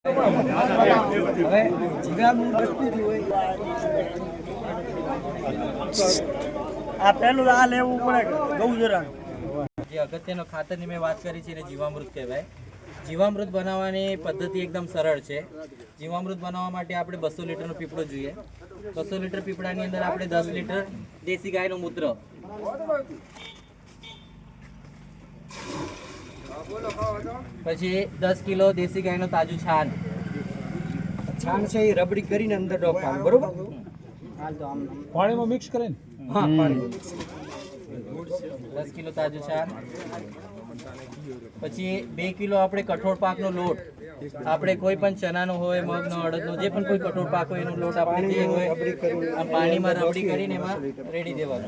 આ પેલું આ લેવું પડે ગૌજરા જે અગત્યનો ખાતરની મેં વાત કરી છે એને જીવામૃત કહેવાય. જીવામૃત બનાવવાની પદ્ધતિ એકદમ સરળ છે. જીવામૃત બનાવવા માટે આપણે 200 લીટરનો પીપળો જોઈએ. 200 લીટર પીપળાની અંદર આપણે 10 લીટર દેશી ગાયનું મૂત્ર, પછી 10 કિલો દેશી ગાયનું તાજું છાણ છે એ રબડી કરીને અંદર ડોપવાનું, બરોબર? પાણીમાં મિક્સ કરીને, હા, પાણી 10 કિલો તાજું છાણ, પછી 2 કિલો આપણે કઠોળ પાકનો લોટ, આપણે કોઈ પણ ચનાનો હોય, મગનો, અડદનો, જે પણ કોઈ કઠોળ પાક હોય એનો લોટ આપણે જે હોય આ પાણીમાં રબડી કરીને એમાં રેડી દેવાનો.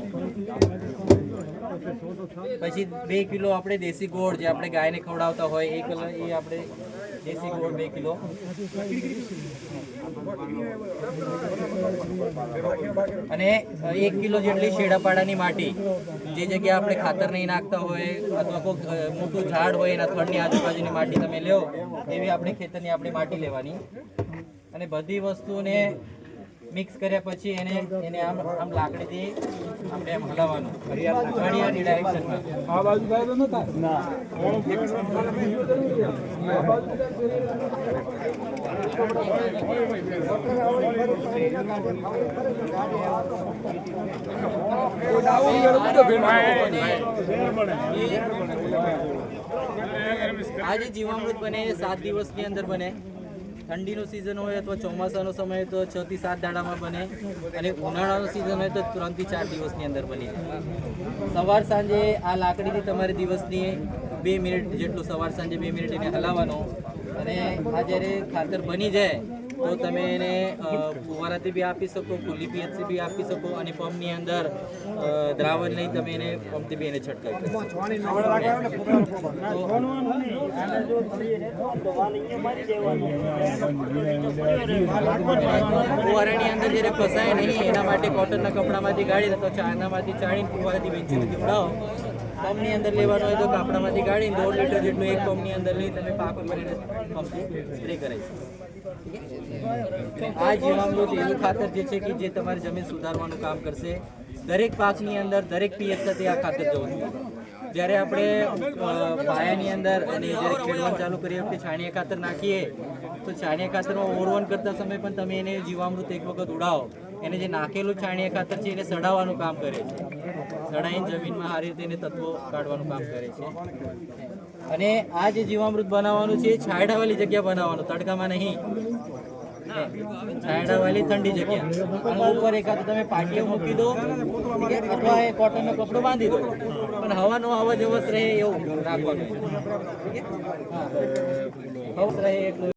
પછી 2 કિલો આપણે દેશી ગોળ, જે આપણે ગાયને ખવડાવતા હોય એ આપણે દેશી ગોળ 2 કિલો, અને 1 કિલો જેટલી શેડાપાડાની માટી, જે જગ્યાએ આપણે ખાતર નહીં નાખતા હોય અથવા કોઈ મોટું ઝાડ હોય એના થડની આજુબાજુની માટી તમે લો એવી આપણે ખેતરની આપણે માટી લેવાની. અને બધી વસ્તુને મિક્સ કર્યા પછી એને આમ લાકડીથી આપણે એમ હલાવવાનું ઘડિયાળની ડાયરેક્શનમાં. આ બાજુ થાય તો ન થાય ના. આ જે જીવામૃત બને એ 7 દિવસની અંદર બને. ઠંડીનો સિઝન હોય અથવા ચોમાસાનો સમય હોય તો 6 થી 7 દાડામાં બને, અને ઉનાળાનો સિઝન હોય તો 3 થી 4 દિવસની અંદર બની જાય. સવાર સાંજે આ લાકડીથી તમારે દિવસની 2 મિનિટ જેટલું સવાર સાંજે 2 મિનિટ એને હલાવવાનો. અને આ જ્યારે ખાતર બની જાય તો તમે એને ફુવારાથી બી આપી શકો, ખુલ્લી પીએચથી બી આપી શકો, અને પંપની અંદર દ્રાવણ લઈ તમે એને પંપથી બી એને છંટકાવ કરી શકો. ફુવારાની અંદર જ્યારે ફસાય નહીં એના માટે કોટનના કપડામાંથી ગાળી અથવા ચારણામાંથી ચાળીને ફુવારાથી વેચીથી ઉડાવો. પંપની અંદર લેવાનો હોય તો કાપડામાંથી ગાળીને 1.5 લીટર જેટલું એક પંપની અંદર લઈ તમે પાક ઉપર એને પંપથી સ્પ્રે કરાવી શકો. આ જીવામૃત એવું ખાતર જે છે કે જે તમારી જમીન સુધારવાનું કામ કરશે. દરેક પાકની અંદર દરેક પીએચ સાથે આ ખાતર જવું જોઈએ. જ્યારે આપણે પાયાની અંદર અને જ્યારે ખેડવાનું ચાલુ કરીએ વખતે છાણિયા ખાતર નાખીએ તો છાણિયા ખાતરમાં ઓરવણ કરતા સમયે પણ તમે એને જીવામૃત એક વખત ઉડાવો. એને જે નાખેલું છાણિયા ખાતર છે એને સડાવવાનું કામ કરે છે. સડાઈને જમીનમાં સારી રીતે એને તત્વો કાઢવાનું કામ કરે છે. અને આ જે જીવામૃત બનાવવાનું છે એ છાંયડાવાળી જગ્યા બનાવવાનું, તડકામાં નહીં. છાંયડાવાળી ઠંડી જગ્યા, અને ઉપર એકાદ તમે પાટીઓ મૂકી દો અથવા એ કોટનનો કપડો બાંધી દો, પણ હવાનો અવાજ રહે એવું રાખવાનું. હવા રહે એટલું